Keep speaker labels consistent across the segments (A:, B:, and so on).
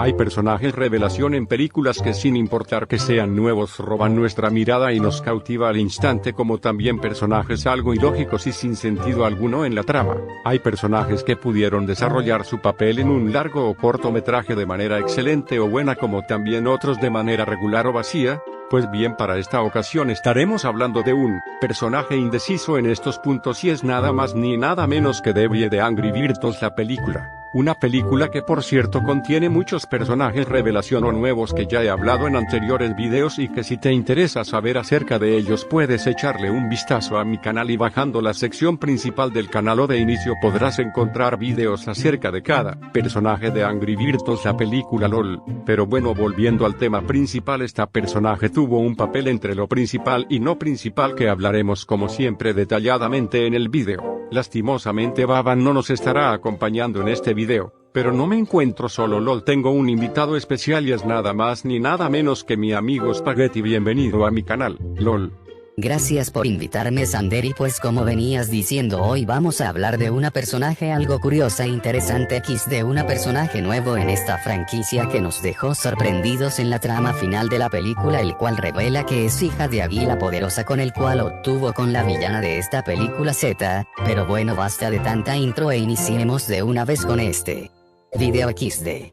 A: Hay personajes revelación en películas que sin importar que sean nuevos roban nuestra mirada y nos cautiva al instante, como también personajes algo ilógicos y sin sentido alguno en la trama. Hay personajes que pudieron desarrollar su papel en un largo o cortometraje de manera excelente o buena, como también otros de manera regular o vacía. Pues bien, para esta ocasión estaremos hablando de un personaje indeciso en estos puntos, y es nada más ni nada menos que Debbie de Angry Birds, la película. Una película que por cierto contiene muchos personajes revelación o nuevos que ya he hablado en anteriores videos, y que si te interesa saber acerca de ellos puedes echarle un vistazo a mi canal, y bajando la sección principal del canal o de inicio podrás encontrar videos acerca de cada personaje de Angry Birds, la película LOL. Pero bueno, volviendo al tema principal, esta personaje tuvo un papel entre lo principal y no principal que hablaremos como siempre detalladamente en el video. Lastimosamente Baban no nos estará acompañando en este video, pero no me encuentro solo LOL, tengo un invitado especial y es nada más ni nada menos que mi amigo Spaghetti. Bienvenido a mi canal, LOL.
B: Gracias por invitarme, Sander, y pues como venías diciendo, hoy vamos a hablar de una personaje algo curiosa e interesante, de una personaje nuevo en esta franquicia que nos dejó sorprendidos en la trama final de la película, el cual revela que es hija de Águila Poderosa, con el cual obtuvo con la villana de esta película Z. Pero bueno, basta de tanta intro e iniciemos de una vez con este video XD.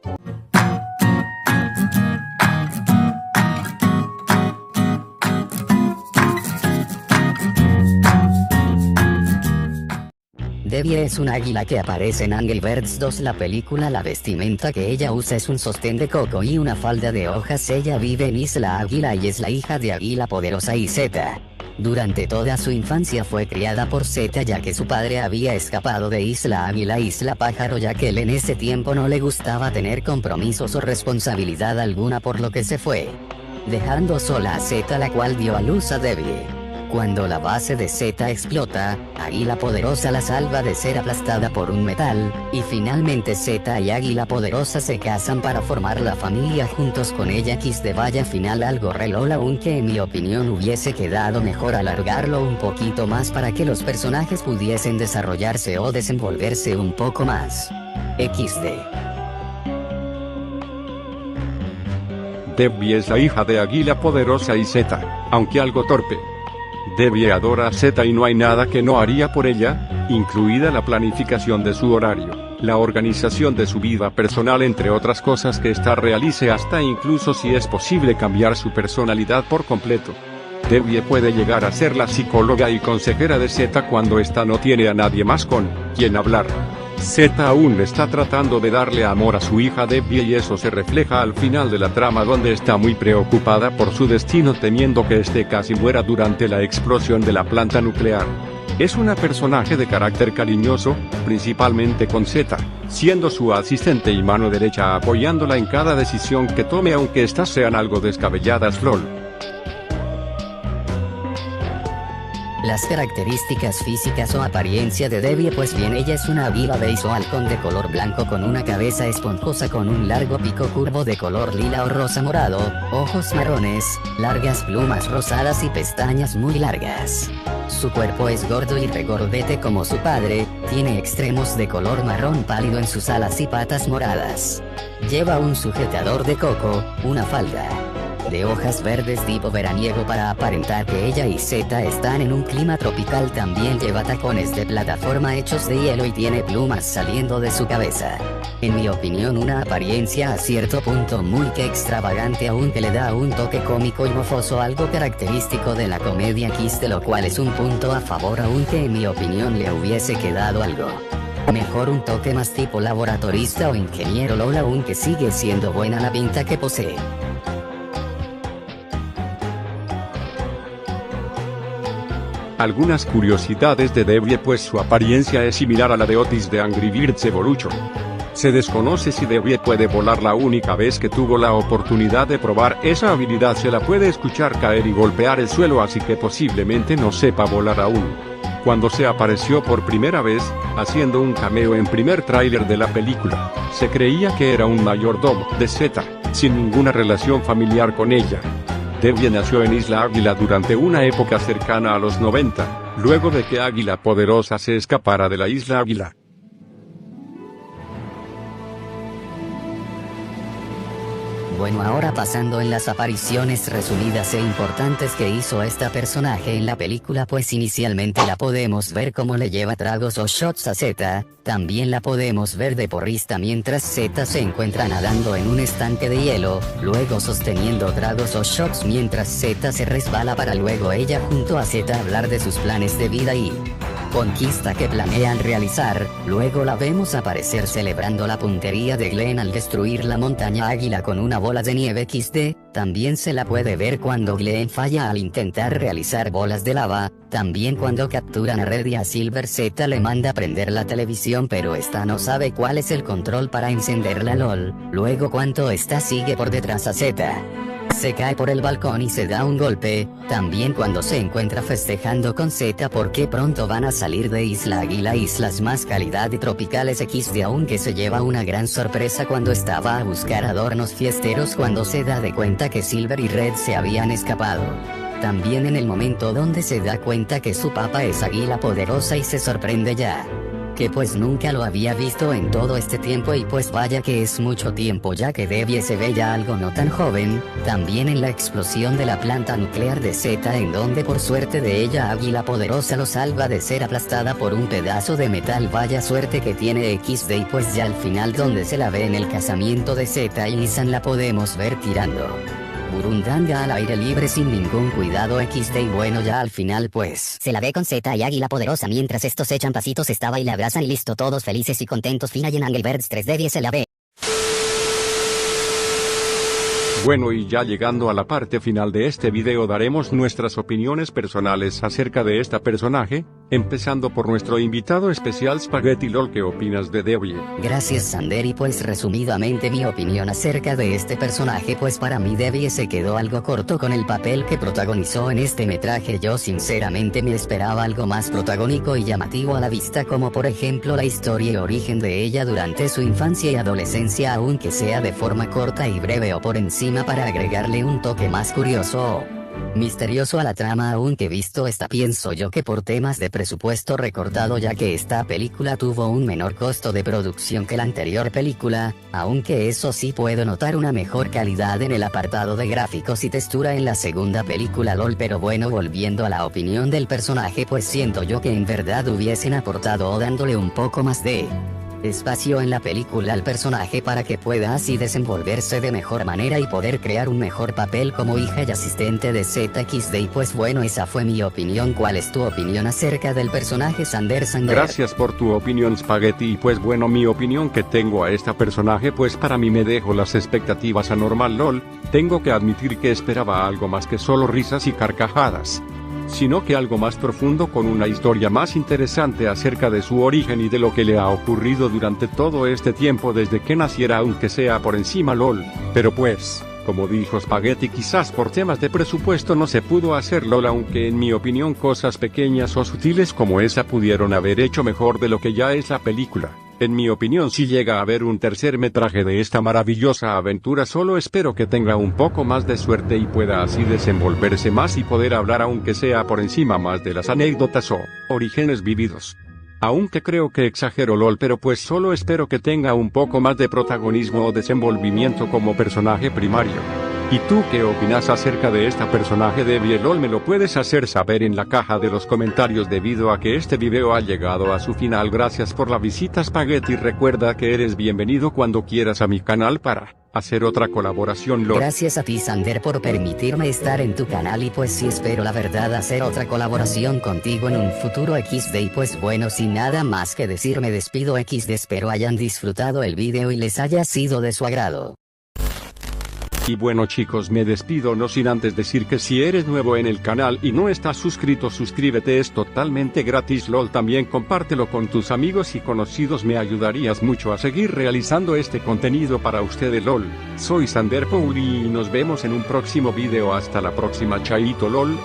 B: Debbie es un águila que aparece en Angry Birds 2, la película. La vestimenta que ella usa es un sostén de coco y una falda de hojas. Ella vive en Isla Águila y es la hija de Águila Poderosa y Z. Durante toda su infancia fue criada por Z, ya que su padre había escapado de Isla Águila, Isla Pájaro, ya que él en ese tiempo no le gustaba tener compromisos o responsabilidad alguna, por lo que se fue, dejando sola a Z, la cual dio a luz a Debbie. Cuando la base de Z explota, Águila Poderosa la salva de ser aplastada por un metal, y finalmente Z y Águila Poderosa se casan para formar la familia juntos con ella. XD, vaya final algo re LOL, aunque en mi opinión hubiese quedado mejor alargarlo un poquito más para que los personajes pudiesen desarrollarse o desenvolverse un poco más. XD.
A: Debbie es la hija de Águila Poderosa y Z, aunque algo torpe. Debbie adora a Z y no hay nada que no haría por ella, incluida la planificación de su horario, la organización de su vida personal, entre otras cosas que ésta realice, hasta incluso si es posible cambiar su personalidad por completo. Debbie puede llegar a ser la psicóloga y consejera de Z cuando ésta no tiene a nadie más con quien hablar. Z aún está tratando de darle amor a su hija Debbie, y eso se refleja al final de la trama, donde está muy preocupada por su destino, temiendo que este casi muera durante la explosión de la planta nuclear. Es una personaje de carácter cariñoso, principalmente con Z, siendo su asistente y mano derecha, apoyándola en cada decisión que tome, aunque estas sean algo descabelladas. LOL.
B: Las características físicas o apariencia de Debbie, pues bien, ella es una águila beige o halcón de color blanco con una cabeza esponjosa con un largo pico curvo de color lila o rosa morado, ojos marrones, largas plumas rosadas y pestañas muy largas. Su cuerpo es gordo y regordete como su padre, tiene extremos de color marrón pálido en sus alas y patas moradas. Lleva un sujetador de coco, una falda de hojas verdes tipo veraniego para aparentar que ella y Z están en un clima tropical. También lleva tacones de plataforma hechos de hielo y tiene plumas saliendo de su cabeza. En mi opinión, una apariencia a cierto punto muy que extravagante, aunque le da un toque cómico y mofoso, algo característico de la comedia XD, lo cual es un punto a favor, aunque en mi opinión le hubiese quedado algo mejor un toque más tipo laboratorista o ingeniero. LOL, aunque sigue siendo buena la pinta que posee.
A: Algunas curiosidades de Debbie, pues su apariencia es similar a la de Otis de Angry Birds Evolution. Se desconoce si Debbie puede volar. La única vez que tuvo la oportunidad de probar esa habilidad se la puede escuchar caer y golpear el suelo, así que posiblemente no sepa volar aún. Cuando se apareció por primera vez, haciendo un cameo en primer tráiler de la película, se creía que era un mayordomo de Z, sin ninguna relación familiar con ella. Debbie nació en Isla Águila durante una época cercana a los 90, luego de que Águila Poderosa se escapara de la Isla Águila.
B: Bueno, ahora pasando en las apariciones resumidas e importantes que hizo esta personaje en la película, pues inicialmente la podemos ver como le lleva tragos o shots a Z, también la podemos ver de porrista mientras Z se encuentra nadando en un estanque de hielo, luego sosteniendo tragos o shots mientras Z se resbala para luego ella junto a Z hablar de sus planes de vida y conquista que planean realizar. Luego la vemos aparecer celebrando la puntería de Glenn al destruir la montaña águila con una bola de nieve XD. También se la puede ver cuando Glenn falla al intentar realizar bolas de lava. También cuando capturan a Red y a Silver, Z le manda prender la televisión pero esta no sabe cuál es el control para encenderla. LOL. Luego cuando esta sigue por detrás a Z, se cae por el balcón y se da un golpe. También cuando se encuentra festejando con Z porque pronto van a salir de Isla Águila, islas más calidad y tropicales XD, aunque se lleva una gran sorpresa cuando estaba a buscar adornos fiesteros cuando se da de cuenta que Silver y Red se habían escapado. También en el momento donde se da cuenta que su papá es Águila Poderosa y se sorprende ya que pues nunca lo había visto en todo este tiempo y pues vaya que es mucho tiempo ya que Debbie se ve ya algo no tan joven. También en la explosión de la planta nuclear de Z, en donde por suerte de ella Águila Poderosa lo salva de ser aplastada por un pedazo de metal. Vaya suerte que tiene XD. Y pues ya al final donde se la ve en el casamiento de Z y Lisan la podemos ver tirando burundanga al aire libre sin ningún cuidado XD. Y bueno, ya al final pues
C: se la ve con Z y Águila Poderosa mientras estos echan pasitos, estaba y la abrazan y listo, todos felices y contentos. Fina y en Angry Birds 3D se la ve.
A: Bueno, y ya llegando a la parte final de este video daremos nuestras opiniones personales acerca de esta personaje, empezando por nuestro invitado especial Spaghetti LOL. ¿Qué opinas de Debbie?
B: Gracias Sander, y pues resumidamente mi opinión acerca de este personaje, pues para mí Debbie se quedó algo corto con el papel que protagonizó en este metraje. Yo sinceramente me esperaba algo más protagónico y llamativo a la vista, como por ejemplo la historia y origen de ella durante su infancia y adolescencia, aunque sea de forma corta y breve o por encima, para agregarle un toque más curioso o misterioso a la trama. Aunque visto esta, pienso yo que por temas de presupuesto recortado, ya que esta película tuvo un menor costo de producción que la anterior película, aunque eso sí puedo notar una mejor calidad en el apartado de gráficos y textura en la segunda película LOL. Pero bueno, volviendo a la opinión del personaje, pues siento yo que en verdad hubiesen aportado o dándole un poco más de espacio en la película al personaje para que pueda así desenvolverse de mejor manera y poder crear un mejor papel como hija y asistente de ZXD. Y pues bueno, esa fue mi opinión. ¿Cuál es tu opinión acerca del personaje, Sander?
A: Gracias por tu opinión, Spaghetti. Y pues bueno, mi opinión que tengo a esta personaje, pues para mí me dejo las expectativas a normal LOL. Tengo que admitir que esperaba algo más que solo risas y carcajadas, sino que algo más profundo, con una historia más interesante acerca de su origen y de lo que le ha ocurrido durante todo este tiempo desde que naciera, aunque sea por encima LOL. Pero pues, como dijo Spaghetti, quizás por temas de presupuesto no se pudo hacer LOL, aunque en mi opinión cosas pequeñas o sutiles como esa pudieron haber hecho mejor de lo que ya es la película. En mi opinión, si llega a haber un tercer metraje de esta maravillosa aventura, solo espero que tenga un poco más de suerte y pueda así desenvolverse más y poder hablar aunque sea por encima más de las anécdotas o orígenes vividos. Aunque creo que exagero LOL, pero pues solo espero que tenga un poco más de protagonismo o desenvolvimiento como personaje primario. ¿Y tú qué opinas acerca de esta personaje Debbie LOL? Me lo puedes hacer saber en la caja de los comentarios. Debido a que este video ha llegado a su final, gracias por la visita, Spaghetti. Recuerda que eres bienvenido cuando quieras a mi canal para hacer otra colaboración LOL.
B: Gracias a ti, Sander, por permitirme estar en tu canal, y pues sí espero la verdad hacer otra colaboración contigo en un futuro XD. Y pues bueno, sin nada más que decir, me despido XD. Espero hayan disfrutado el video y les haya sido de su agrado.
A: Y bueno chicos, me despido no sin antes decir que si eres nuevo en el canal y no estás suscrito, suscríbete, es totalmente gratis LOL. También compártelo con tus amigos y conocidos, me ayudarías mucho a seguir realizando este contenido para ustedes LOL. Soy Sander Pauli y nos vemos en un próximo video. Hasta la próxima, chaito LOL.